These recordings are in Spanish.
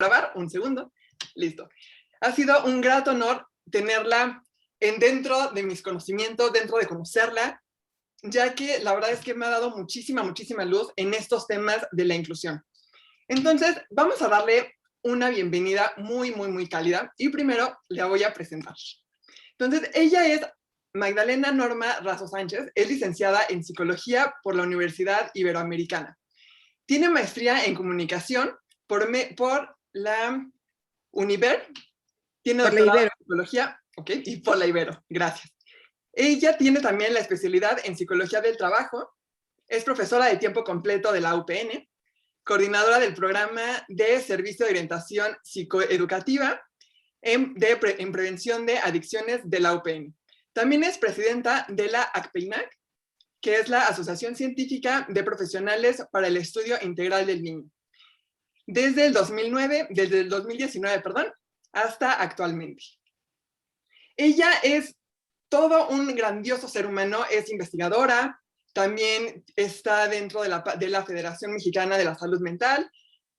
grabar, un segundo, listo. Ha sido un grato honor tenerla dentro de mis conocimientos, dentro de conocerla, ya que la verdad es que me ha dado muchísima luz en estos temas de la inclusión. Entonces, vamos a darle una bienvenida muy cálida y primero la voy a presentar. Entonces, ella es Magdalena Norma Razo Sánchez, es licenciada en Psicología por la Universidad Iberoamericana. Tiene maestría en Comunicación por la Univer, tiene doctorado en Psicología, y por la Ibero, gracias. Ella tiene también la especialidad en Psicología del Trabajo, es profesora de tiempo completo de la UPN, coordinadora del programa de Servicio de Orientación Psicoeducativa en prevención de adicciones de la UPN. También es presidenta de la ACPEINAC, que es la Asociación Científica de Profesionales para el Estudio Integral del Niño. Desde el 2019, hasta actualmente. Ella es todo un grandioso ser humano, es investigadora, también está dentro de la Federación Mexicana de la Salud Mental,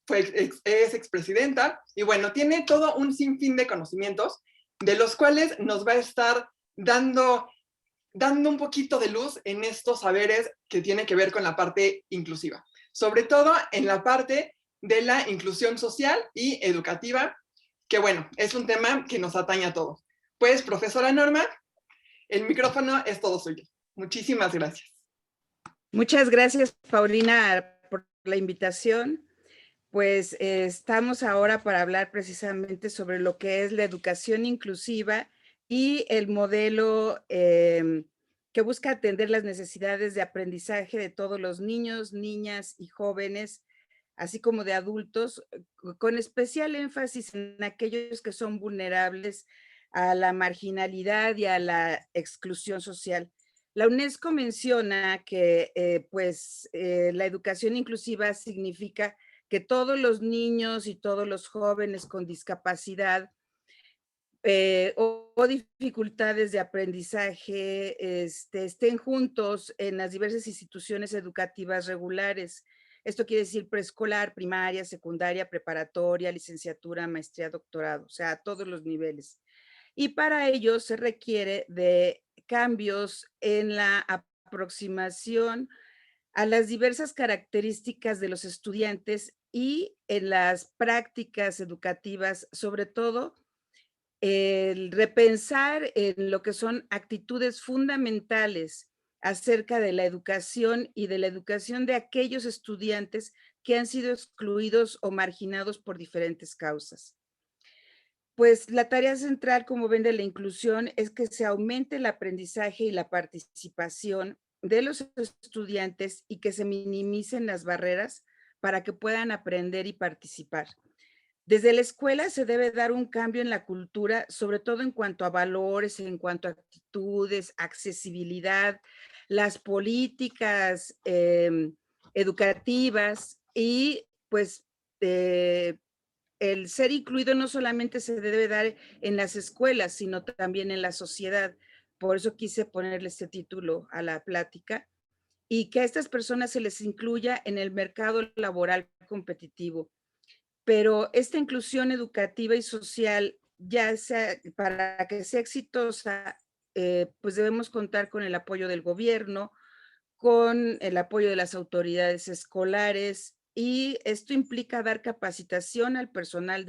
es expresidenta, y bueno, tiene todo un sinfín de conocimientos, de los cuales nos va a estar dando un poquito de luz en estos saberes que tiene que ver con la parte inclusiva, sobre todo en la parte de la inclusión social y educativa, que bueno, es un tema que nos atañe a todos. Pues, profesora Norma, el micrófono es todo suyo. Muchísimas gracias. Muchas gracias, Paulina, por la invitación. Pues estamos ahora para hablar precisamente sobre lo que es la educación inclusiva y el modelo que busca atender las necesidades de aprendizaje de todos los niños, niñas y jóvenes, así como de adultos, con especial énfasis en aquellos que son vulnerables a la marginalidad y a la exclusión social. La UNESCO menciona que la educación inclusiva significa que todos los niños y todos los jóvenes con discapacidad o dificultades de aprendizaje estén juntos en las diversas instituciones educativas regulares. Esto quiere decir preescolar, primaria, secundaria, preparatoria, licenciatura, maestría, doctorado, o sea, a todos los niveles. Y para ello se requiere de cambios en la aproximación a las diversas características de los estudiantes y en las prácticas educativas, sobre todo el repensar en lo que son actitudes fundamentales acerca de la educación y de la educación de aquellos estudiantes que han sido excluidos o marginados por diferentes causas. Pues la tarea central, como ven, de la inclusión es que se aumente el aprendizaje y la participación de los estudiantes y que se minimicen las barreras para que puedan aprender y participar. Desde la escuela se debe dar un cambio en la cultura, sobre todo en cuanto a valores, en cuanto a actitudes, accesibilidad, las políticas educativas y pues el ser incluido no solamente se debe dar en las escuelas, sino también en la sociedad. Por eso quise ponerle este título a la plática y que a estas personas se les incluya en el mercado laboral competitivo. Pero esta inclusión educativa y social, ya sea para que sea exitosa, pues debemos contar con el apoyo del gobierno, con el apoyo de las autoridades escolares, y esto implica dar capacitación al personal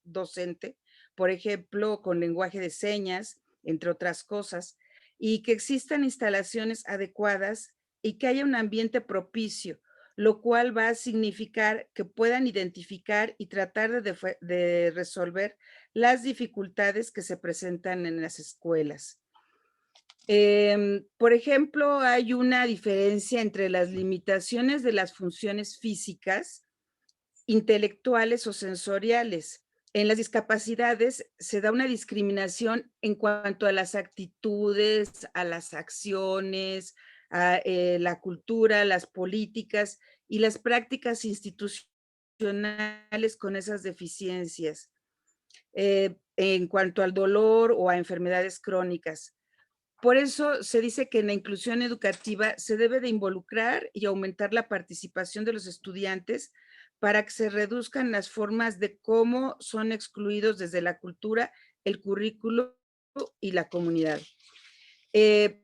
docente, por ejemplo, con lenguaje de señas, entre otras cosas, y que existan instalaciones adecuadas y que haya un ambiente propicio, lo cual va a significar que puedan identificar y tratar de resolver las dificultades que se presentan en las escuelas. Por ejemplo, hay una diferencia entre las limitaciones de las funciones físicas, intelectuales o sensoriales. En las discapacidades se da una discriminación en cuanto a las actitudes, a las acciones, a la cultura, las políticas y las prácticas institucionales con esas deficiencias. En cuanto al dolor o a enfermedades crónicas. Por eso se dice que en la inclusión educativa se debe de involucrar y aumentar la participación de los estudiantes para que se reduzcan las formas de cómo son excluidos desde la cultura, el currículo y la comunidad. Eh,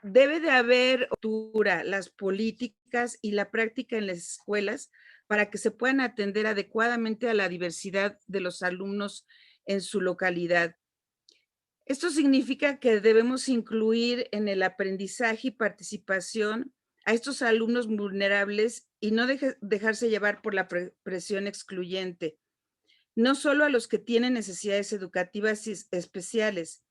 Debe de haber cultura, las políticas y la práctica en las escuelas para que se puedan atender adecuadamente a la diversidad de los alumnos en su localidad. Esto significa que debemos incluir en el aprendizaje y participación a estos alumnos vulnerables y no dejarse llevar por la presión excluyente, no solo a los que tienen necesidades educativas especiales,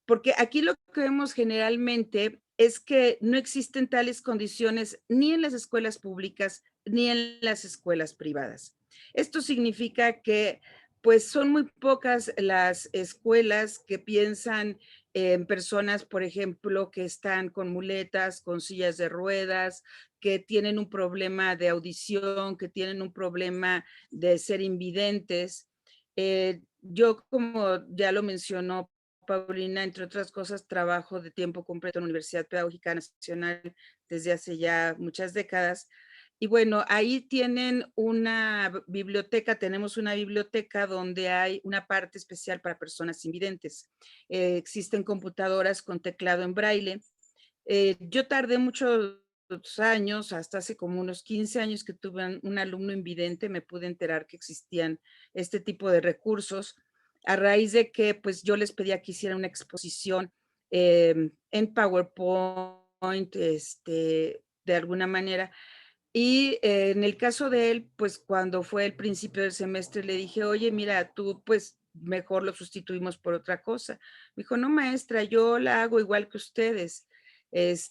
porque aquí lo que vemos generalmente es que no existen tales condiciones ni en las escuelas públicas ni en las escuelas privadas. Esto significa que pues son muy pocas las escuelas que piensan en personas, por ejemplo, que están con muletas, con sillas de ruedas, que tienen un problema de audición, que tienen un problema de ser invidentes. Yo, como ya lo mencionó Paulina, entre otras cosas, trabajo de tiempo completo en la Universidad Pedagógica Nacional desde hace ya muchas décadas. Y bueno, ahí tienen una biblioteca, tenemos una biblioteca donde hay una parte especial para personas invidentes. Existen computadoras con teclado en braille. Yo tardé muchos años, hasta hace como unos 15 años que tuve un alumno invidente, me pude enterar que existían este tipo de recursos a raíz de que pues yo les pedía que hicieran una exposición en PowerPoint, de alguna manera. Y en el caso de él, pues cuando fue el principio del semestre, le dije, oye, mira, tú pues mejor lo sustituimos por otra cosa. Me dijo, no, maestra, yo la hago igual que ustedes.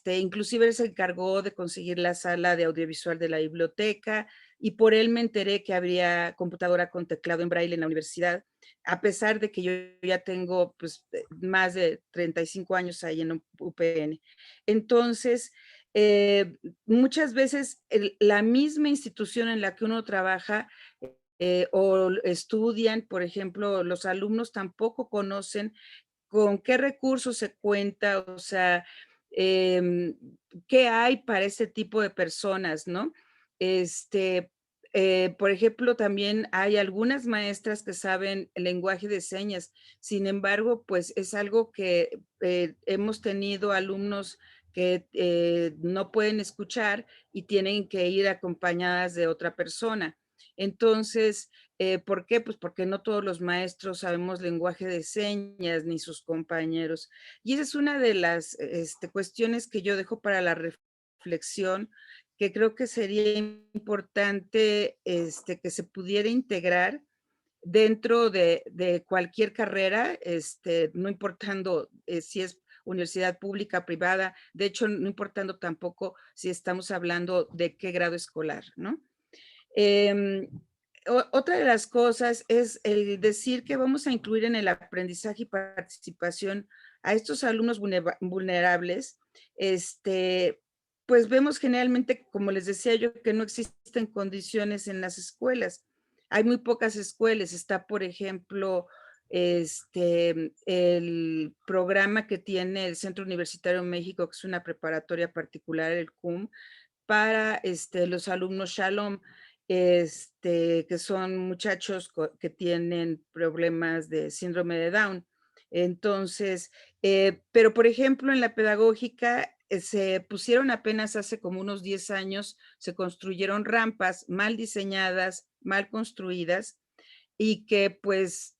Inclusive él se encargó de conseguir la sala de audiovisual de la biblioteca y por él me enteré que habría computadora con teclado en braille en la universidad, a pesar de que yo ya tengo pues más de 35 años ahí en UPN. Entonces, muchas veces la misma institución en la que uno trabaja o estudian, por ejemplo, los alumnos tampoco conocen con qué recursos se cuenta, o sea, em, qué hay para ese tipo de personas, ¿no? Este, por ejemplo, también hay algunas maestras que saben el lenguaje de señas, sin embargo, pues es algo que hemos tenido alumnos que no pueden escuchar y tienen que ir acompañadas de otra persona. Entonces, ¿por qué? Pues porque no todos los maestros sabemos lenguaje de señas ni sus compañeros. Y esa es una de las cuestiones que yo dejo para la reflexión, que creo que sería importante que se pudiera integrar dentro de cualquier carrera, no importando si es universidad pública, privada, de hecho, no importando tampoco si estamos hablando de qué grado escolar, ¿no? Eh, Otra de las cosas es el decir que vamos a incluir en el aprendizaje y participación a estos alumnos vulnerables, pues vemos generalmente, como les decía yo, que no existen condiciones en las escuelas. Hay muy pocas escuelas. Está, por ejemplo, el programa que tiene el Centro Universitario México, que es una preparatoria particular, el CUM, para los alumnos Shalom, que son muchachos que tienen problemas de síndrome de Down. Entonces, pero por ejemplo, en la pedagógica se pusieron apenas hace como unos 10 años, se construyeron rampas mal diseñadas, mal construidas, y que pues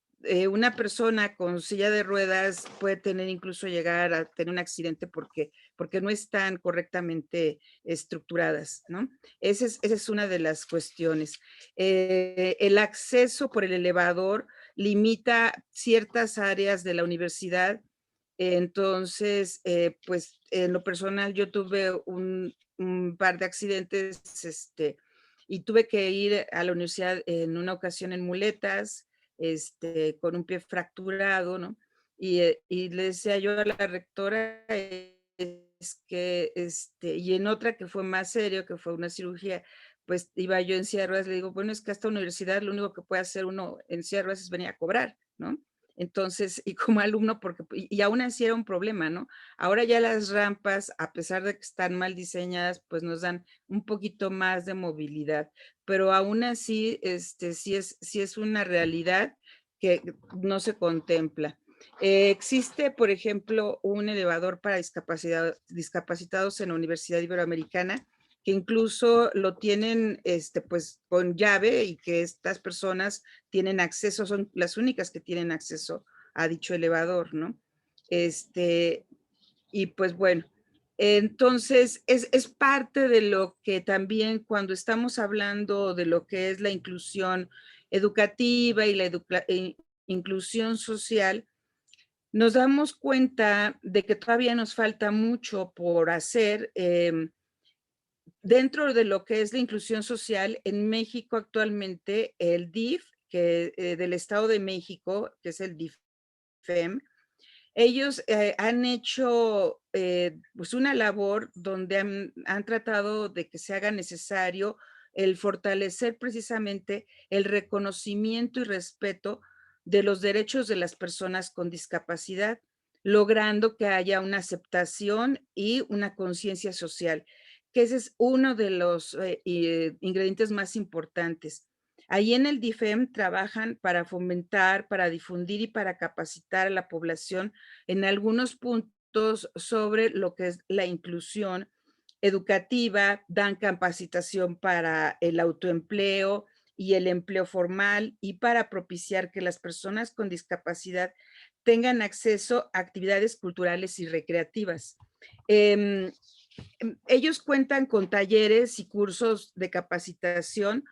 una persona con silla de ruedas puede tener incluso llegar a tener un accidente porque no están correctamente estructuradas, ¿no? Esa es una de las cuestiones. El acceso por el elevador limita ciertas áreas de la universidad. Entonces, pues en lo personal yo tuve un par de accidentes, y tuve que ir a la universidad en una ocasión en muletas, con un pie fracturado, ¿no? Y le decía yo a la rectora, es que, y en otra que fue más serio, que fue una cirugía, pues iba yo en silla de ruedas, le digo, bueno, es que a esta universidad lo único que puede hacer uno en silla de ruedas es venir a cobrar, ¿no? Entonces, y como alumno, porque, y aún así era un problema, ¿no? Ahora ya las rampas, a pesar de que están mal diseñadas, pues nos dan un poquito más de movilidad, pero aún así, sí es una realidad que no se contempla. Existe, por ejemplo, un elevador para discapacitados en la Universidad Iberoamericana, que incluso lo tienen pues con llave y que estas personas tienen acceso, son las únicas que tienen acceso a dicho elevador, ¿no? Este, y pues bueno, entonces es parte de lo que también cuando estamos hablando de lo que es la inclusión educativa y la inclusión social, nos damos cuenta de que todavía nos falta mucho por hacer. Dentro de lo que es la inclusión social, en México actualmente el DIF, que, del Estado de México, que es el DIFEM, ellos han hecho pues una labor donde han tratado de que se haga necesario el fortalecer precisamente el reconocimiento y respeto de los derechos de las personas con discapacidad, logrando que haya una aceptación y una conciencia social, que ese es uno de los ingredientes más importantes. Ahí en el DIFEM trabajan para fomentar, para difundir y para capacitar a la población en algunos puntos sobre lo que es la inclusión educativa, dan capacitación para el autoempleo y el empleo formal y para propiciar que las personas con discapacidad tengan acceso a actividades culturales y recreativas. Eh, Ellos cuentan con talleres y cursos de capacitación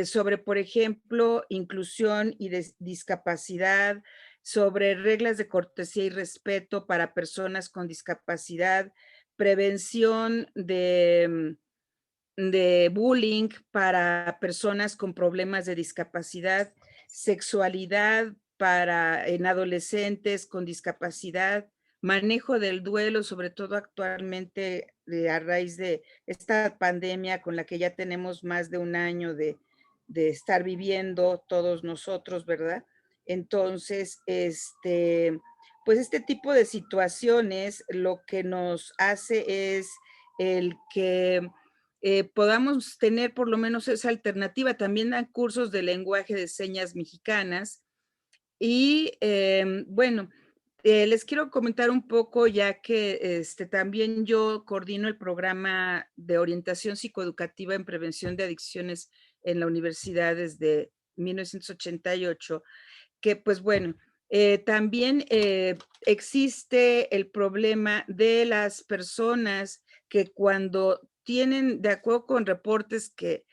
sobre, por ejemplo, inclusión y discapacidad, sobre reglas de cortesía y respeto para personas con discapacidad, prevención de bullying para personas con problemas de discapacidad, sexualidad para en adolescentes con discapacidad, manejo del duelo, sobre todo actualmente a raíz de esta pandemia con la que ya tenemos más de un año de estar viviendo todos nosotros, ¿verdad? Entonces, pues este tipo de situaciones lo que nos hace es el que podamos tener por lo menos esa alternativa. También dan cursos de lenguaje de señas mexicanas. Y bueno, les quiero comentar un poco, ya que también yo coordino el programa de orientación psicoeducativa en prevención de adicciones en la universidad desde 1988, que pues bueno, también existe el problema de las personas que cuando tienen, de acuerdo con reportes que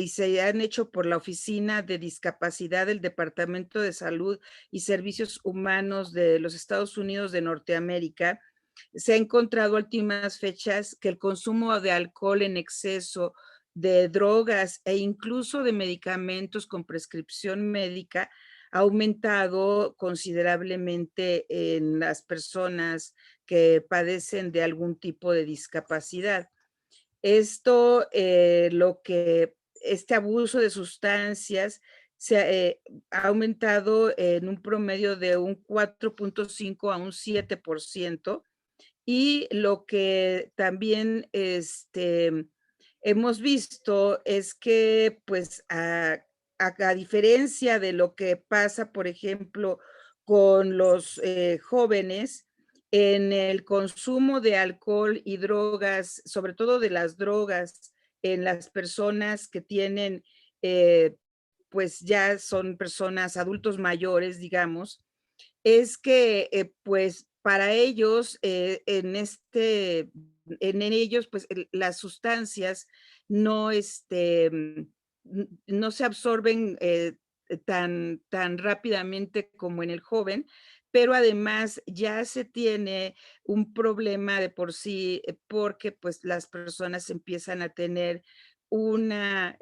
se han hecho por la Oficina de Discapacidad del Departamento de Salud y Servicios Humanos de los Estados Unidos de Norteamérica, se ha encontrado a últimas fechas que el consumo de alcohol en exceso, de drogas e incluso de medicamentos con prescripción médica ha aumentado considerablemente en las personas que padecen de algún tipo de discapacidad. Esto, lo que este abuso de sustancias ha aumentado en un promedio de un 4.5 a un 7%, y lo que también hemos visto es que, pues, a diferencia de lo que pasa, por ejemplo, con los jóvenes, en el consumo de alcohol y drogas, sobre todo de las drogas, en las personas que tienen, eh, pues ya son personas adultos mayores, digamos, es que, pues, para ellos, en ellos, pues, las sustancias no, no se absorben, tan rápidamente como en el joven, pero además ya se tiene un problema de por sí, porque, pues, las personas empiezan a tener una,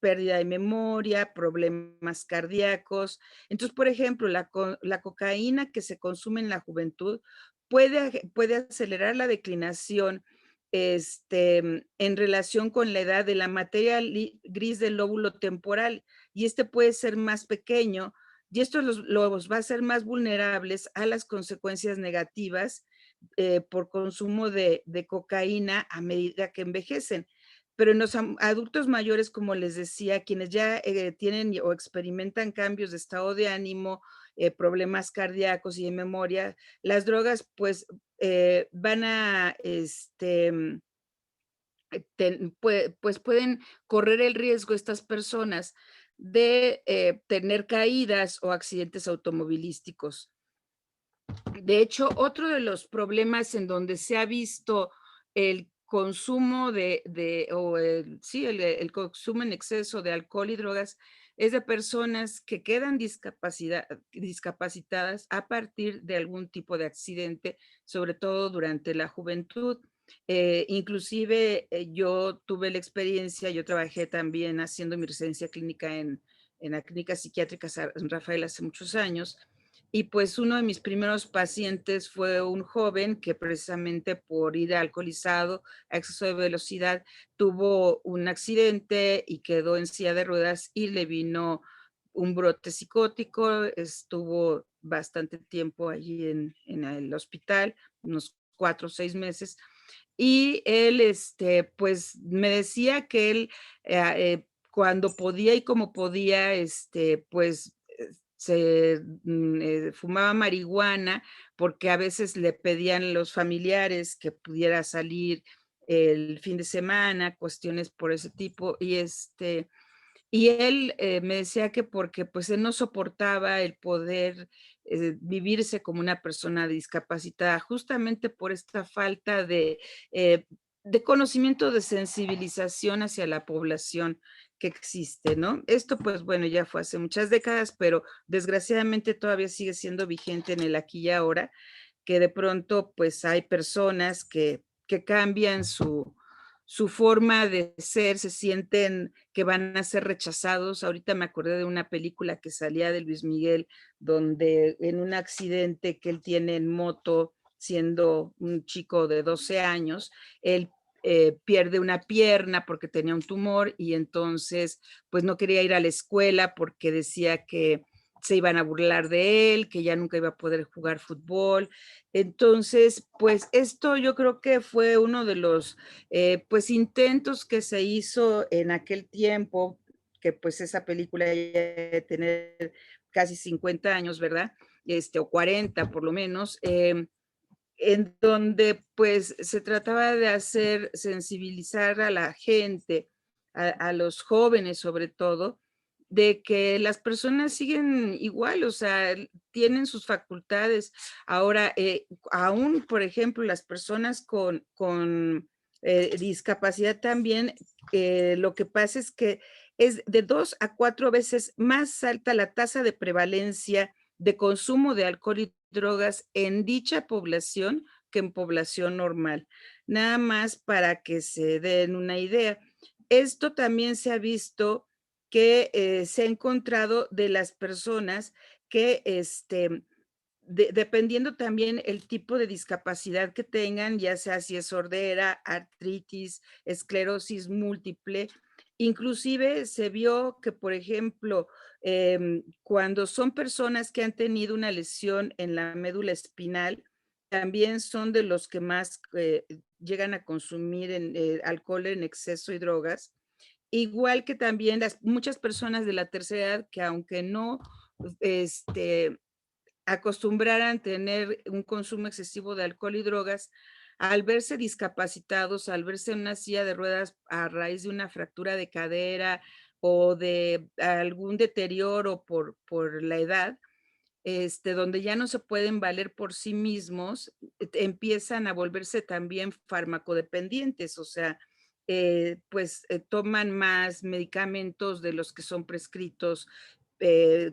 pérdida de memoria, problemas cardíacos. Entonces, por ejemplo, la cocaína que se consume en la juventud puede acelerar la declinación, en relación con la edad de la materia gris del lóbulo temporal, y este puede ser más pequeño y esto los va a hacer más vulnerables a las consecuencias negativas por consumo de cocaína a medida que envejecen. Pero en los adultos mayores, como les decía, quienes ya tienen o experimentan cambios de estado de ánimo, problemas cardíacos y de memoria, las drogas pues van a, pues pueden correr el riesgo estas personas de tener caídas o accidentes automovilísticos. De hecho, otro de los problemas en donde se ha visto el consumo sí, el consumo en exceso de alcohol y drogas es de personas que quedan discapacitadas a partir de algún tipo de accidente, sobre todo durante la juventud. Inclusive yo tuve la experiencia, yo trabajé también haciendo mi residencia clínica en la clínica psiquiátrica San Rafael hace muchos años, y pues uno de mis primeros pacientes fue un joven que precisamente por ir alcoholizado a exceso de velocidad tuvo un accidente y quedó en silla de ruedas y le vino un brote psicótico, estuvo bastante tiempo allí en el hospital, unos 4 o 6 meses, y él, pues me decía que él cuando podía y como podía, pues fumaba marihuana porque a veces le pedían los familiares que pudiera salir el fin de semana, cuestiones por ese tipo, y él me decía que porque pues él no soportaba el poder vivirse como una persona discapacitada, justamente por esta falta eh, de conocimiento, de sensibilización hacia la población que existe, ¿no? Esto pues bueno, ya fue hace muchas décadas, pero desgraciadamente todavía sigue siendo vigente en el aquí y ahora, que de pronto pues hay personas que cambian su forma de ser, se sienten que van a ser rechazados. Ahorita me acordé de una película que salía de Luis Miguel, donde en un accidente que él tiene en moto, siendo un chico de 12 años, él pierde una pierna porque tenía un tumor y entonces pues no quería ir a la escuela porque decía que se iban a burlar de él, que ya nunca iba a poder jugar fútbol. Entonces, pues esto yo creo que fue uno de los pues intentos que se hizo en aquel tiempo, que pues esa película ya de tener casi 50 años, ¿verdad? O 40 por lo menos, en donde pues se trataba de hacer sensibilizar a la gente, a los jóvenes sobre todo, de que las personas siguen igual, o sea, tienen sus facultades. Ahora, aún, por ejemplo, las personas con discapacidad también, lo que pasa es que es de 2 a 4 veces más alta la tasa de prevalencia de consumo de alcohol y drogas en dicha población que en población normal. Nada más para que se den una idea. Esto también se ha visto que se ha encontrado de las personas que, dependiendo también el tipo de discapacidad que tengan, ya sea si es sordera, artritis, esclerosis múltiple, inclusive se vio que, por ejemplo, cuando son personas que han tenido una lesión en la médula espinal, también son de los que más llegan a consumir alcohol en exceso y drogas. Igual que también muchas personas de la tercera edad que aunque no este, acostumbraran tener un consumo excesivo de alcohol y drogas, al verse discapacitados, al verse en una silla de ruedas a raíz de una fractura de cadera o de algún deterioro por la edad, donde ya no se pueden valer por sí mismos, empiezan a volverse también farmacodependientes, o sea, pues toman más medicamentos de los que son prescritos,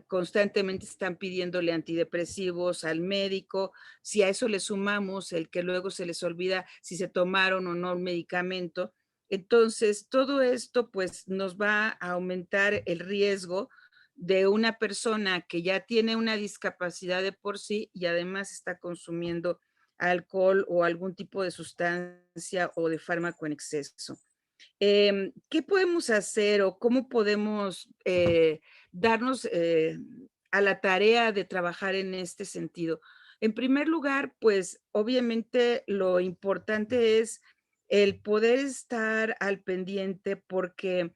constantemente están pidiéndole antidepresivos al médico. Si a eso le sumamos el que luego se les olvida si se tomaron o no un medicamento, entonces todo esto pues nos va a aumentar el riesgo de una persona que ya tiene una discapacidad de por sí y además está consumiendo alcohol o algún tipo de sustancia o de fármaco en exceso. ¿Qué podemos hacer o cómo podemos darnos a la tarea de trabajar en este sentido? En primer lugar, pues obviamente lo importante es el poder estar al pendiente porque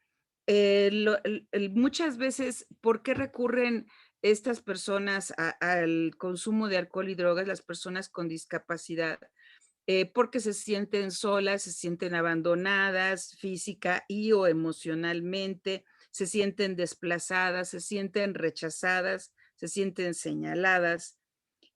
muchas veces, ¿por qué recurren estas personas al consumo de alcohol y drogas, las personas con discapacidad? Porque se sienten solas, se sienten abandonadas física y o emocionalmente, se sienten desplazadas, se sienten rechazadas, se sienten señaladas.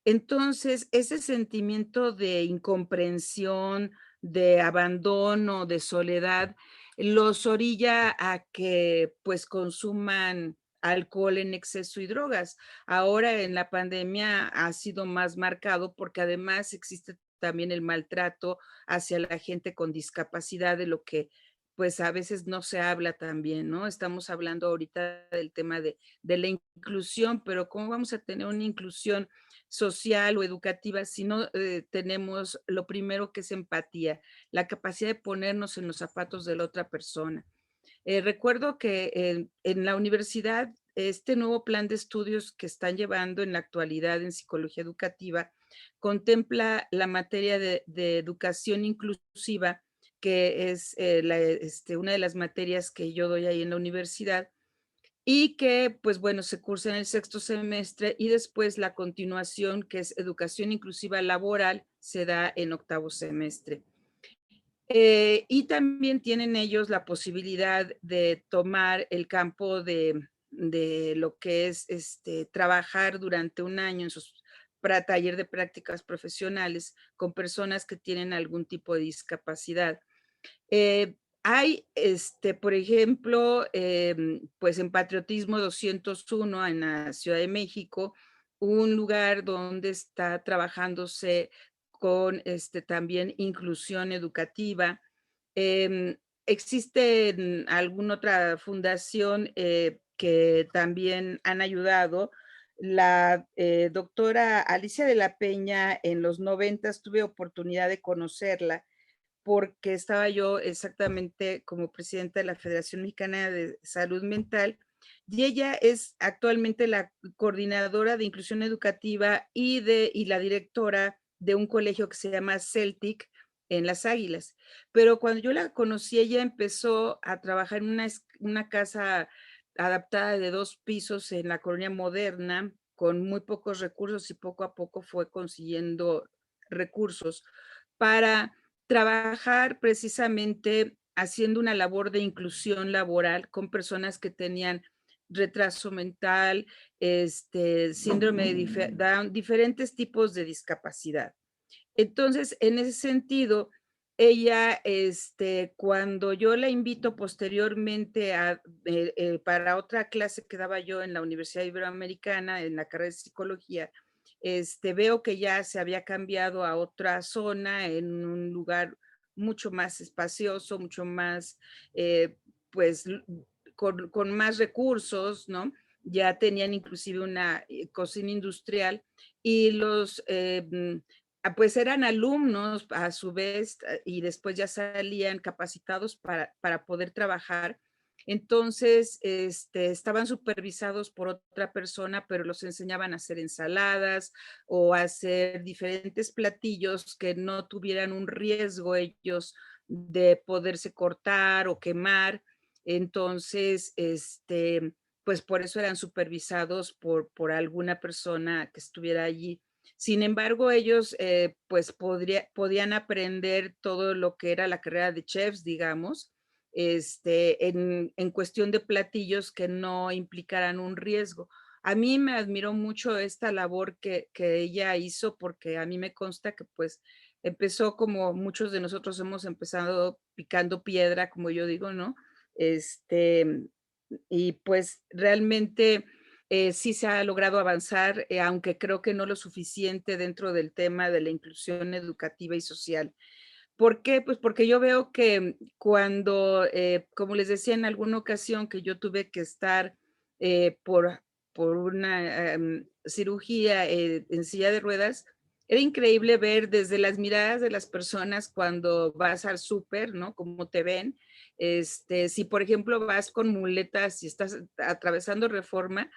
Entonces, ese sentimiento de incomprensión, de abandono, de soledad, los orilla a que, pues, consuman alcohol en exceso y drogas. Ahora, en la pandemia ha sido más marcado, porque además existe también el maltrato hacia la gente con discapacidad, de lo que, pues, a veces no se habla tan bien, ¿no? Estamos hablando ahorita del tema de la inclusión, pero ¿cómo vamos a tener una inclusión social o educativa si no tenemos lo primero que es empatía, la capacidad de ponernos en los zapatos de la otra persona? Recuerdo que en la universidad, este nuevo plan de estudios que están llevando en la actualidad en psicología educativa contempla la materia de educación inclusiva, que es una de las materias que yo doy ahí en la universidad, y que, pues bueno, se cursa en el sexto semestre y después la continuación, que es educación inclusiva laboral, se da en octavo semestre. Y también tienen ellos la posibilidad de tomar el campo de lo que es trabajar durante un año en sus para taller de prácticas profesionales con personas que tienen algún tipo de discapacidad. Hay, por ejemplo, pues en Patriotismo 201 en la Ciudad de México, un lugar donde está trabajándose con también inclusión educativa. ¿Existe alguna otra fundación que también han ayudado? La doctora Alicia de la Peña, en los 90 tuve oportunidad de conocerla porque estaba yo exactamente como presidenta de la Federación Mexicana de Salud Mental, y ella es actualmente la coordinadora de inclusión educativa y la directora de un colegio que se llama Celtic en Las Águilas. Pero cuando yo la conocí, ella empezó a trabajar en una casa adaptada de 2 pisos en la colonia Moderna, con muy pocos recursos, y poco a poco fue consiguiendo recursos para trabajar precisamente haciendo una labor de inclusión laboral con personas que tenían retraso mental, síndrome de Down, diferentes tipos de discapacidad. Entonces, en ese sentido, ella, cuando yo la invito posteriormente para otra clase que daba yo en la Universidad Iberoamericana, en la carrera de psicología, veo que ya se había cambiado a otra zona, en un lugar mucho más espacioso, mucho más, pues, con más recursos, ¿no? Ya tenían inclusive una cocina industrial y pues eran alumnos a su vez y después ya salían capacitados para poder trabajar. Entonces, estaban supervisados por otra persona, pero los enseñaban a hacer ensaladas o a hacer diferentes platillos que no tuvieran un riesgo ellos de poderse cortar o quemar. Entonces, pues por eso eran supervisados por alguna persona que estuviera allí. Sin embargo, ellos pues podían aprender todo lo que era la carrera de chefs, digamos, en cuestión de platillos que no implicaran un riesgo. A mí me admiró mucho esta labor que ella hizo porque a mí me consta que pues empezó como muchos de nosotros hemos empezado picando piedra, como yo digo, ¿no? Este, y pues realmente sí se ha logrado avanzar, aunque creo que no lo suficiente dentro del tema de la inclusión educativa y social. ¿Por qué? Pues porque yo veo que cuando, como les decía en alguna ocasión que yo tuve que estar por una cirugía en silla de ruedas, era increíble ver desde las miradas de las personas cuando vas al súper, ¿no? Cómo te ven. Si por ejemplo vas con muletas y estás atravesando Reforma,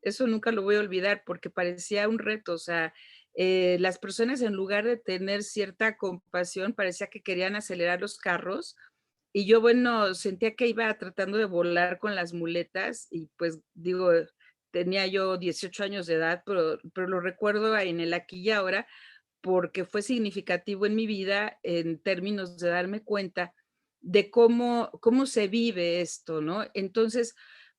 Eso nunca lo voy a olvidar porque parecía un reto, o sea, las personas en lugar de tener cierta compasión, parecía que querían acelerar los carros y yo, bueno, sentía que iba tratando de volar con las muletas y, pues, digo, tenía yo 18 años de edad, pero lo recuerdo en el aquí y ahora, porque fue significativo en mi vida en términos de darme cuenta de cómo se vive esto, ¿no? Entonces,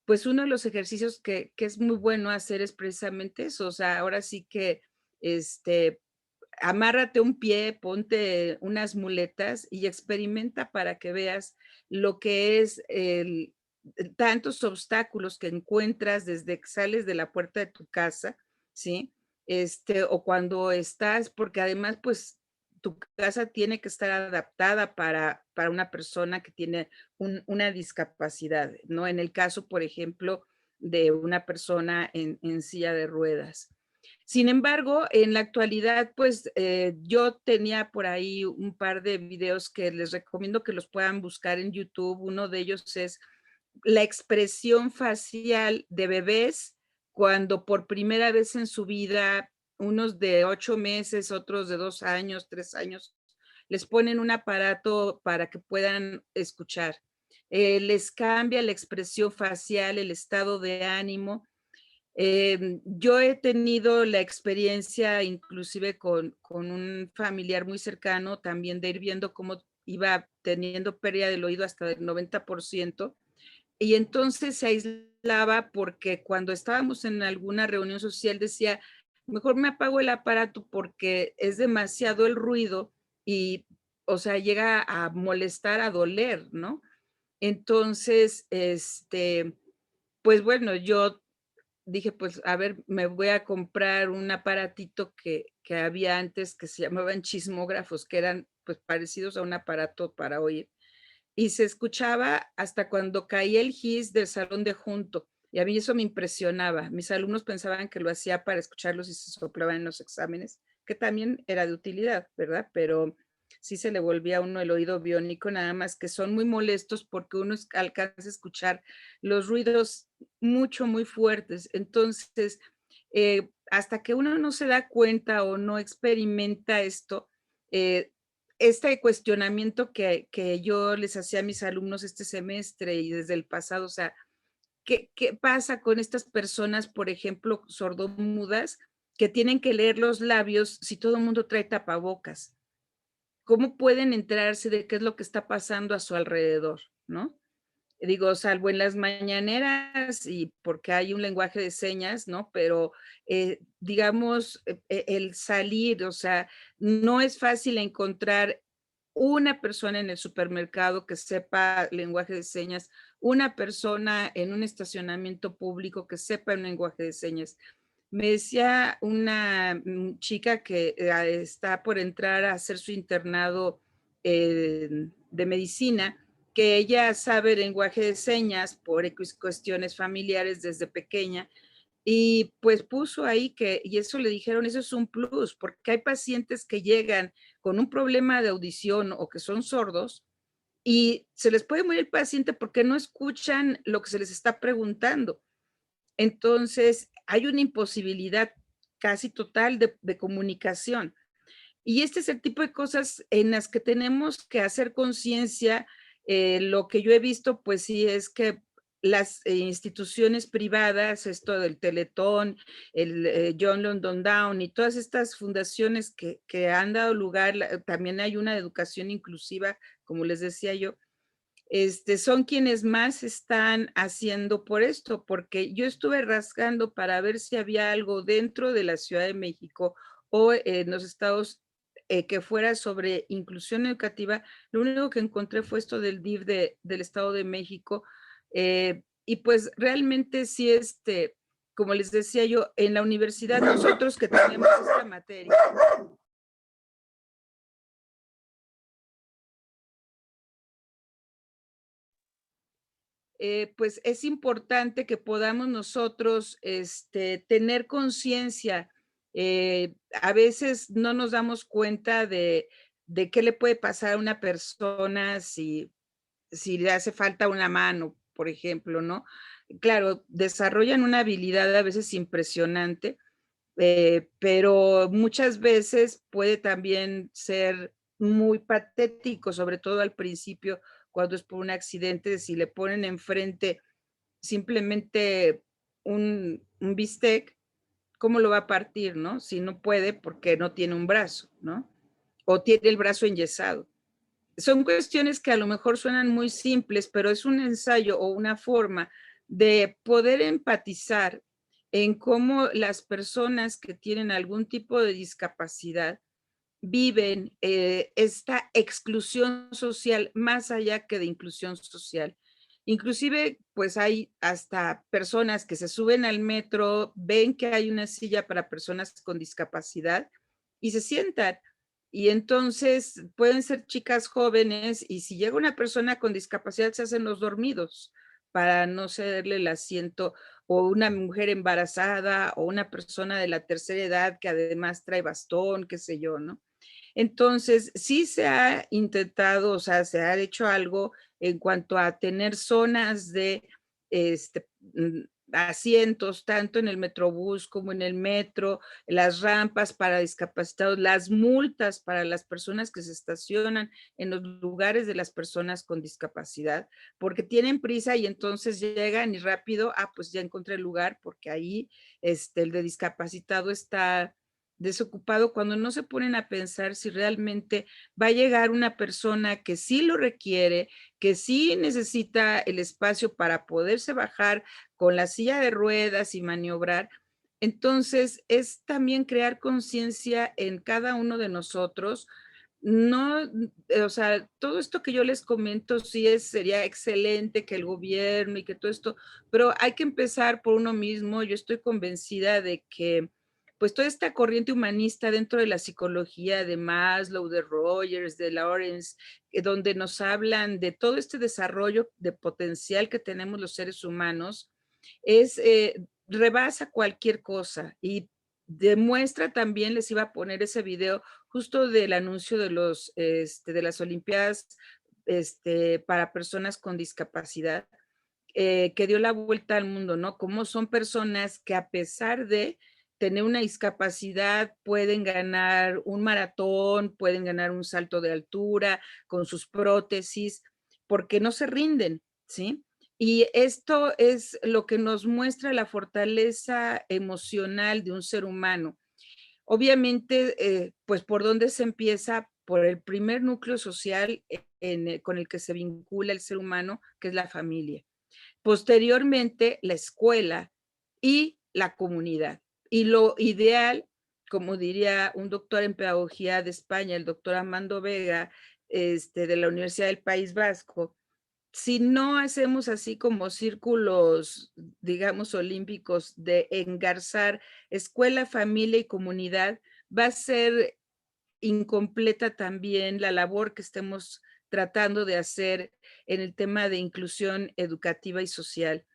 pues, uno de los ejercicios que es muy bueno hacer es precisamente eso, o sea, ahora sí que, este, amárrate un pie, ponte unas muletas y experimenta para que veas lo que es el tantos obstáculos que encuentras desde que sales de la puerta de tu casa, ¿sí? O cuando estás, porque además, pues, tu casa tiene que estar adaptada para una persona que tiene una discapacidad, ¿no? En el caso, por ejemplo, de una persona en silla de ruedas. Sin embargo, en la actualidad, pues, yo tenía por ahí un par de videos que les recomiendo que los puedan buscar en YouTube. Uno de ellos es la expresión facial de bebés cuando por primera vez en su vida, unos de 8 meses, otros de 2 años, 3 años, les ponen un aparato para que puedan escuchar. Les cambia la expresión facial, el estado de ánimo. Yo he tenido la experiencia, inclusive con un familiar muy cercano, también de ir viendo cómo iba teniendo pérdida del oído hasta del 90%, y entonces se aislaba porque cuando estábamos en alguna reunión social decía: "Mejor me apago el aparato porque es demasiado el ruido y, o sea, llega a molestar, a doler", ¿no? Entonces, pues bueno, yo dije, pues, a ver, me voy a comprar un aparatito que había antes que se llamaban chismógrafos, que eran, pues, parecidos a un aparato para oír, y se escuchaba hasta cuando caía el gis del salón de junto, y a mí eso me impresionaba. Mis alumnos pensaban que lo hacía para escucharlos si se soplaban en los exámenes, que también era de utilidad, ¿verdad? Pero sí se le volvía a uno el oído biónico, nada más que son muy molestos porque uno alcanza a escuchar los ruidos mucho, muy fuertes. Entonces, hasta que uno no se da cuenta o no experimenta esto, eh, este cuestionamiento que yo les hacía a mis alumnos este semestre y desde el pasado, o sea, ¿qué pasa con estas personas, por ejemplo, sordomudas, que tienen que leer los labios si todo el mundo trae tapabocas? ¿Cómo pueden enterarse de qué es lo que está pasando a su alrededor, no? Digo, salvo en las mañaneras y porque hay un lenguaje de señas, ¿no? Pero, digamos, el salir, o sea, no es fácil encontrar una persona en el supermercado que sepa lenguaje de señas, una persona en un estacionamiento público que sepa un lenguaje de señas. Me decía una chica que está por entrar a hacer su internado de medicina, que ella sabe lenguaje de señas por cuestiones familiares desde pequeña y pues puso ahí que, y eso le dijeron, eso es un plus, porque hay pacientes que llegan con un problema de audición o que son sordos y se les puede morir el paciente porque no escuchan lo que se les está preguntando. Entonces, hay una imposibilidad casi total de comunicación. Y este es el tipo de cosas en las que tenemos que hacer conciencia. Lo que yo he visto, pues sí, es que las instituciones privadas, esto del Teletón, el John London Down y todas estas fundaciones que han dado lugar, también hay una de educación inclusiva, como les decía yo, son quienes más están haciendo por esto, porque yo estuve rascando para ver si había algo dentro de la Ciudad de México o en los estados que fuera sobre inclusión educativa. Lo único que encontré fue esto del DIF del Estado de México. Y pues realmente sí, como les decía yo, en la universidad nosotros que tenemos esta materia, pues es importante que podamos nosotros tener conciencia. A veces no nos damos cuenta de qué le puede pasar a una persona si le hace falta una mano, por ejemplo, ¿no? claro, desarrollan una habilidad a veces impresionante, pero muchas veces puede también ser muy patético, sobre todo al principio, cuando es por un accidente, si le ponen enfrente simplemente un bistec, ¿cómo lo va a partir, no? Si no puede porque no tiene un brazo, ¿no? O tiene el brazo enyesado. Son cuestiones que a lo mejor suenan muy simples, pero es un ensayo o una forma de poder empatizar en cómo las personas que tienen algún tipo de discapacidad viven esta exclusión social más allá que de inclusión social. Inclusive, pues hay hasta personas que se suben al metro, ven que hay una silla para personas con discapacidad y se sientan. Y entonces pueden ser chicas jóvenes y si llega una persona con discapacidad se hacen los dormidos para no cederle el asiento, o una mujer embarazada o una persona de la tercera edad que además trae bastón, qué sé yo, ¿no? Entonces, sí se ha intentado, o sea, se ha hecho algo en cuanto a tener zonas de asientos, tanto en el Metrobús como en el metro, las rampas para discapacitados, las multas para las personas que se estacionan en los lugares de las personas con discapacidad, porque tienen prisa y entonces llegan y rápido, pues ya encontré el lugar, porque ahí el de discapacitado está desocupado, cuando no se ponen a pensar si realmente va a llegar una persona que sí lo requiere, que sí necesita el espacio para poderse bajar con la silla de ruedas y maniobrar. Entonces, es también crear conciencia en cada uno de nosotros. No, o sea, todo esto que yo les comento sí sería excelente que el gobierno y que todo esto, pero hay que empezar por uno mismo. Yo estoy convencida de que pues toda esta corriente humanista dentro de la psicología de Maslow, de Rogers, de Lawrence, donde nos hablan de todo este desarrollo de potencial que tenemos los seres humanos, es rebasa cualquier cosa y demuestra también, les iba a poner ese video justo del anuncio de de las Olimpiadas para personas con discapacidad, que dio la vuelta al mundo, ¿no? Cómo son personas que a pesar de tener una discapacidad pueden ganar un maratón, pueden ganar un salto de altura con sus prótesis, porque no se rinden, ¿sí? Y esto es lo que nos muestra la fortaleza emocional de un ser humano. Obviamente, pues por dónde se empieza, por el primer núcleo social con el que se vincula el ser humano, que es la familia. Posteriormente, la escuela y la comunidad. Y lo ideal, como diría un doctor en pedagogía de España, el doctor Armando Vega, de la Universidad del País Vasco, si no hacemos así como círculos, digamos, olímpicos de engarzar escuela, familia y comunidad, va a ser incompleta también la labor que estemos tratando de hacer en el tema de inclusión educativa y social,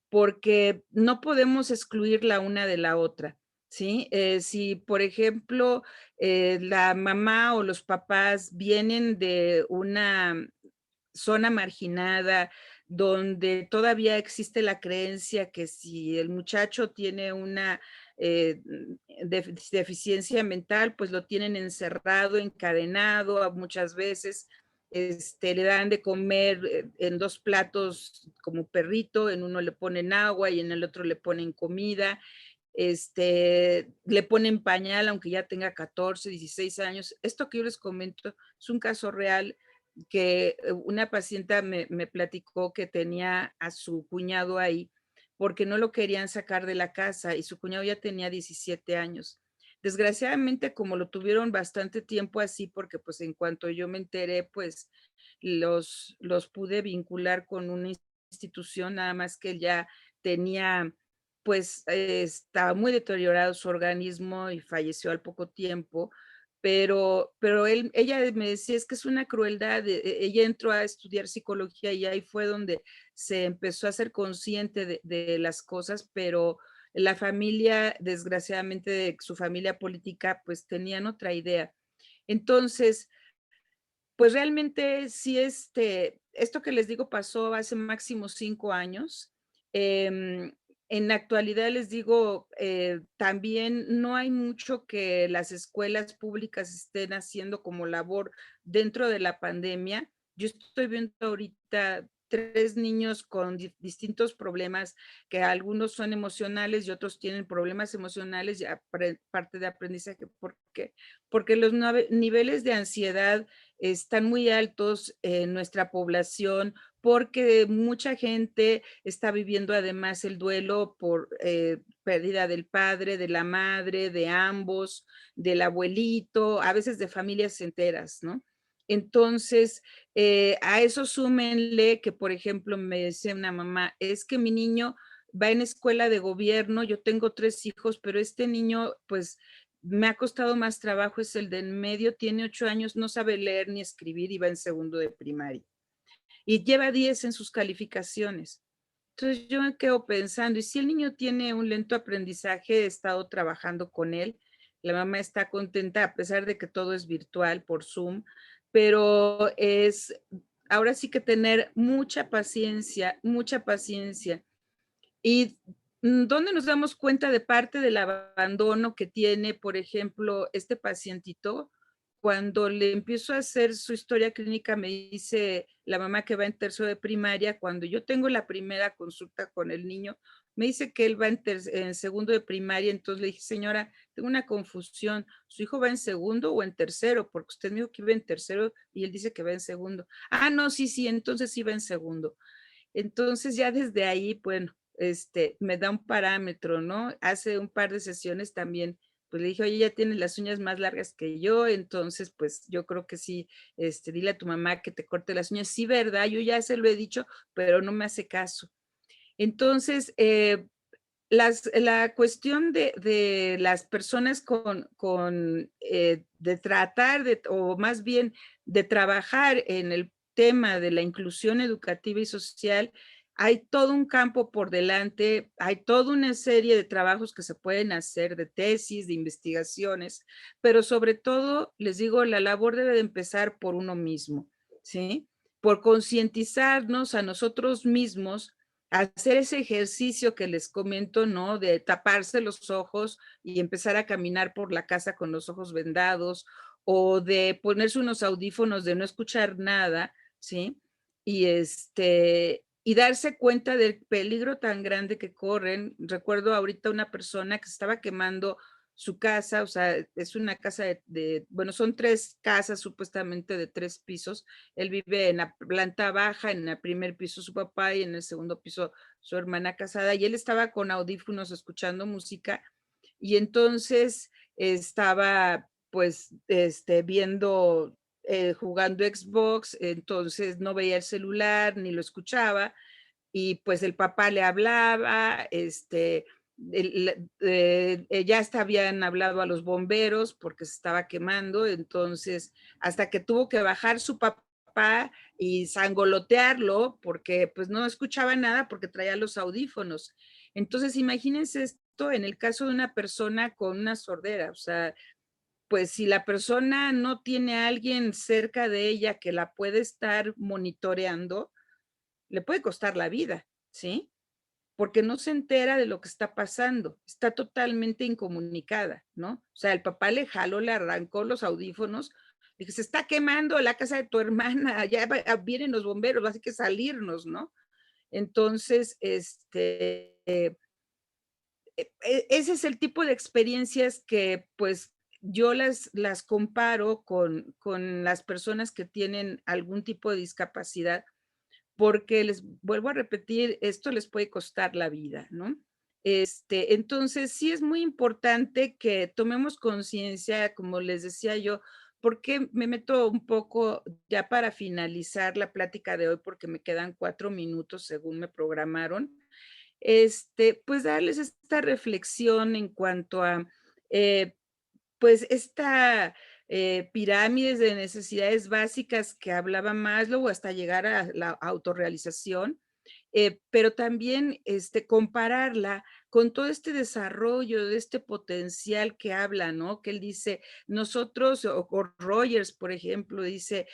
porque no podemos excluir la una de la otra, ¿sí? Si, por ejemplo, la mamá o los papás vienen de una zona marginada, donde todavía existe la creencia que si el muchacho tiene una deficiencia mental, pues lo tienen encerrado, encadenado, muchas veces le dan de comer en dos platos como perrito, en uno le ponen agua y en el otro le ponen comida, le ponen pañal aunque ya tenga 14, 16 años. Esto que yo les comento es un caso real que una paciente me platicó que tenía a su cuñado ahí porque no lo querían sacar de la casa y su cuñado ya tenía 17 años. Desgraciadamente, como lo tuvieron bastante tiempo así, porque pues en cuanto yo me enteré, pues los pude vincular con una institución, nada más que él ya tenía, pues estaba muy deteriorado su organismo y falleció al poco tiempo, pero ella me decía, es que es una crueldad. Ella entró a estudiar psicología y ahí fue donde se empezó a ser consciente de las cosas, pero la familia, desgraciadamente, su familia política, pues tenían otra idea. Entonces, pues realmente sí, esto que les digo pasó hace máximo 5 años Em, en la actualidad les digo, también no hay mucho que las escuelas públicas estén haciendo como labor dentro de la pandemia. Yo estoy viendo ahorita 3 niños con distintos problemas, que algunos son emocionales y otros tienen problemas emocionales y parte de aprendizaje. ¿Por qué? Porque los niveles de ansiedad están muy altos en nuestra población, porque mucha gente está viviendo además el duelo por pérdida del padre, de la madre, de ambos, del abuelito, a veces de familias enteras, ¿no? Entonces, a eso súmenle que, por ejemplo, me decía una mamá, es que mi niño va en escuela de gobierno, yo tengo 3 hijos, pero este niño, pues, me ha costado más trabajo, es el de en medio, tiene 8 años, no sabe leer ni escribir y va en segundo de primaria y lleva 10 en sus calificaciones. Entonces yo me quedo pensando, y si el niño tiene un lento aprendizaje, he estado trabajando con él, la mamá está contenta a pesar de que todo es virtual por Zoom, pero es ahora sí que tener mucha paciencia. ¿Y dónde nos damos cuenta de parte del abandono que tiene, por ejemplo, este pacientito? Cuando le empiezo a hacer su historia clínica, me dice la mamá que va en tercero de primaria, cuando yo tengo la primera consulta con el niño, me dice que él va en segundo de primaria, entonces le dije, señora, tengo una confusión, ¿su hijo va en segundo o en tercero? Porque usted me dijo que iba en tercero y él dice que va en segundo. Ah, no, sí, sí, entonces sí va en segundo. Entonces ya desde ahí, bueno, me da un parámetro, ¿no? Hace un par de sesiones también, pues le dije, oye, ya tienes las uñas más largas que yo, entonces, pues yo creo que sí, dile a tu mamá que te corte las uñas. Sí, ¿verdad? Yo ya se lo he dicho, pero no me hace caso. Entonces, la cuestión de las personas de tratar de, o más bien de trabajar en el tema de la inclusión educativa y social, hay todo un campo por delante, hay toda una serie de trabajos que se pueden hacer, de tesis, de investigaciones, pero sobre todo, les digo, la labor debe de empezar por uno mismo, ¿sí? Por concientizarnos a nosotros mismos, hacer ese ejercicio que les comento, ¿no? De taparse los ojos y empezar a caminar por la casa con los ojos vendados o de ponerse unos audífonos de no escuchar nada, ¿sí? Y darse cuenta del peligro tan grande que corren. Recuerdo ahorita una persona que estaba quemando su casa, o sea, es una casa bueno, son 3 casas supuestamente de 3 pisos. Él vive en la planta baja, en el primer piso su papá y en el segundo piso su hermana casada, y él estaba con audífonos escuchando música, y entonces estaba pues viendo, jugando Xbox, entonces no veía el celular ni lo escuchaba, y pues el papá le hablaba, ya hasta habían hablado a los bomberos porque se estaba quemando, entonces hasta que tuvo que bajar su papá y sangolotearlo porque pues no escuchaba nada porque traía los audífonos. Entonces imagínense esto en el caso de una persona con una sordera, o sea, pues si la persona no tiene a alguien cerca de ella que la puede estar monitoreando, le puede costar la vida, ¿sí? Porque no se entera de lo que está pasando, está totalmente incomunicada, ¿no? O sea, el papá le jaló, le arrancó los audífonos, le dije, se está quemando la casa de tu hermana, ya vienen los bomberos, hay que salirnos, ¿no? Entonces, ese es el tipo de experiencias que pues yo las comparo con las personas que tienen algún tipo de discapacidad porque les vuelvo a repetir, esto les puede costar la vida, ¿no? Entonces, sí es muy importante que tomemos conciencia, como les decía yo, porque me meto un poco ya para finalizar la plática de hoy, porque me quedan 4 minutos según me programaron. Pues darles esta reflexión en cuanto a eh, pues esta pirámides de necesidades básicas que hablaba Maslow hasta llegar a la autorrealización pero también compararla con todo este desarrollo de este potencial que habla, ¿no? Que él dice, nosotros, o Rogers, por ejemplo, dice,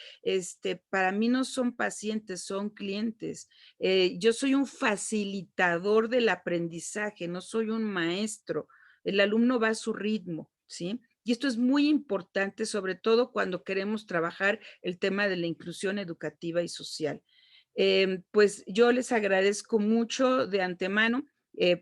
para mí no son pacientes, son clientes. Yo soy un facilitador del aprendizaje, no soy un maestro. El alumno va a su ritmo, ¿sí? Y esto es muy importante, sobre todo cuando queremos trabajar el tema de la inclusión educativa y social. Pues yo les agradezco mucho de antemano.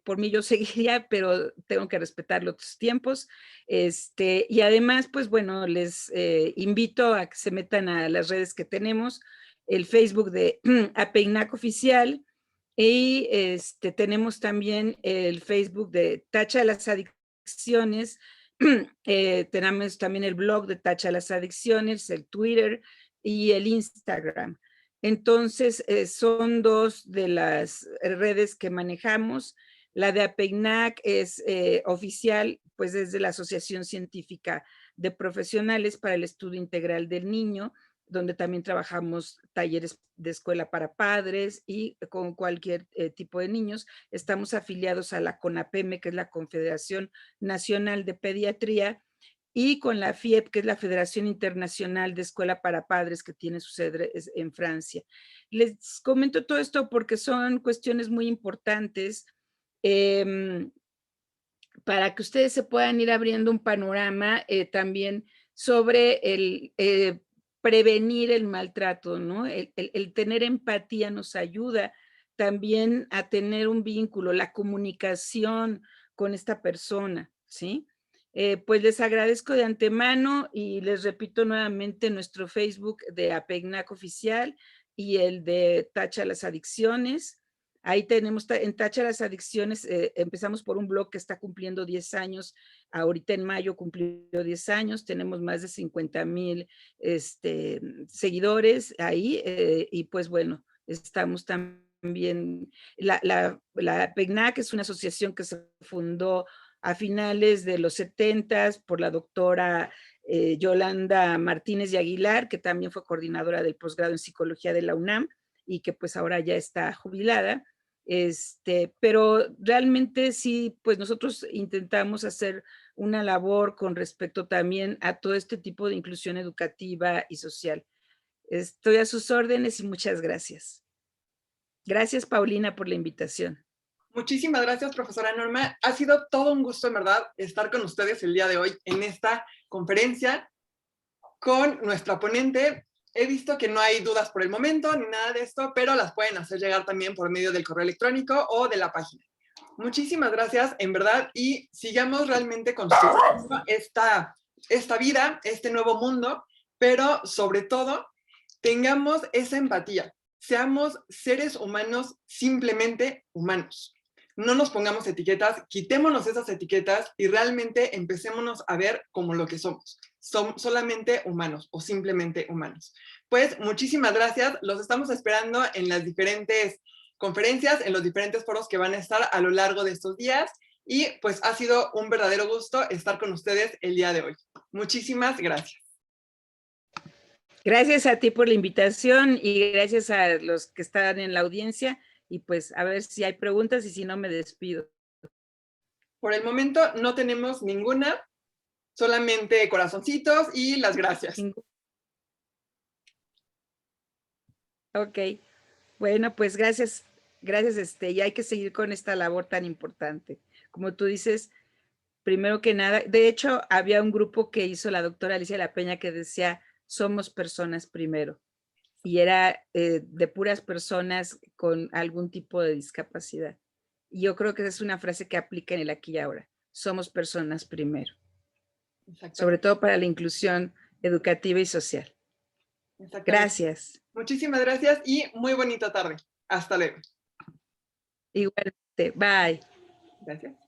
Por mí yo seguiría, pero tengo que respetar los tiempos. Y además, pues bueno, les invito a que se metan a las redes que tenemos, el Facebook de APEINAC Oficial, y tenemos también el Facebook de Tacha las Adicciones, tenemos también el blog de Tacha las Adicciones, el Twitter y el Instagram. Entonces, son dos de las redes que manejamos. La de APEINAC es oficial, pues desde la Asociación Científica de Profesionales para el Estudio Integral del Niño, donde también trabajamos talleres de escuela para padres y con cualquier tipo de niños. Estamos afiliados a la CONAPEME, que es la Confederación Nacional de Pediatría, y con la FIEP, que es la Federación Internacional de Escuela para Padres, que tiene su sede en Francia. Les comento todo esto porque son cuestiones muy importantes para que ustedes se puedan ir abriendo un panorama también sobre el prevenir el maltrato, ¿no? El tener empatía nos ayuda también a tener un vínculo, la comunicación con esta persona, ¿sí? Pues les agradezco de antemano y les repito nuevamente nuestro Facebook de APEINAC Oficial y el de Tacha las Adicciones. Ahí tenemos en Tacha las Adicciones, empezamos por un blog que está cumpliendo 10 años, ahorita en mayo cumplió 10 años, tenemos más de 50,000 seguidores ahí, y pues bueno, estamos también, la PEGNAC es una asociación que se fundó a finales de los 70 por la doctora Yolanda Martínez y Aguilar, que también fue coordinadora del posgrado en psicología de la UNAM y que pues ahora ya está jubilada. Pero realmente sí, pues nosotros intentamos hacer una labor con respecto también a todo este tipo de inclusión educativa y social. Estoy a sus órdenes y muchas gracias. Gracias, Paulina, por la invitación. Muchísimas gracias, profesora Norma. Ha sido todo un gusto, en verdad, estar con ustedes el día de hoy en esta conferencia con nuestra ponente. He visto que no hay dudas por el momento ni nada de esto, pero las pueden hacer llegar también por medio del correo electrónico o de la página. Muchísimas gracias, en verdad, y sigamos realmente construyendo esta vida, este nuevo mundo, pero sobre todo, tengamos esa empatía. Seamos seres humanos simplemente humanos. No nos pongamos etiquetas, quitémonos esas etiquetas y realmente empecémonos a ver como lo que somos. Son solamente humanos o simplemente humanos. Pues muchísimas gracias. Los estamos esperando en las diferentes conferencias, en los diferentes foros que van a estar a lo largo de estos días. Y pues ha sido un verdadero gusto estar con ustedes el día de hoy. Muchísimas gracias. Gracias a ti por la invitación y gracias a los que están en la audiencia. Y pues a ver si hay preguntas y si no me despido. Por el momento no tenemos ninguna, solamente corazoncitos y las gracias. Ok, bueno, pues gracias, gracias, y hay que seguir con esta labor tan importante. Como tú dices, primero que nada, de hecho, había un grupo que hizo la doctora Alicia La Peña que decía, somos personas primero, y era de puras personas con algún tipo de discapacidad. Y yo creo que esa es una frase que aplica en el aquí y ahora, somos personas primero, sobre todo para la inclusión educativa y social. Gracias. Muchísimas gracias y muy bonita tarde. Hasta luego. Igualmente. Bye. Gracias.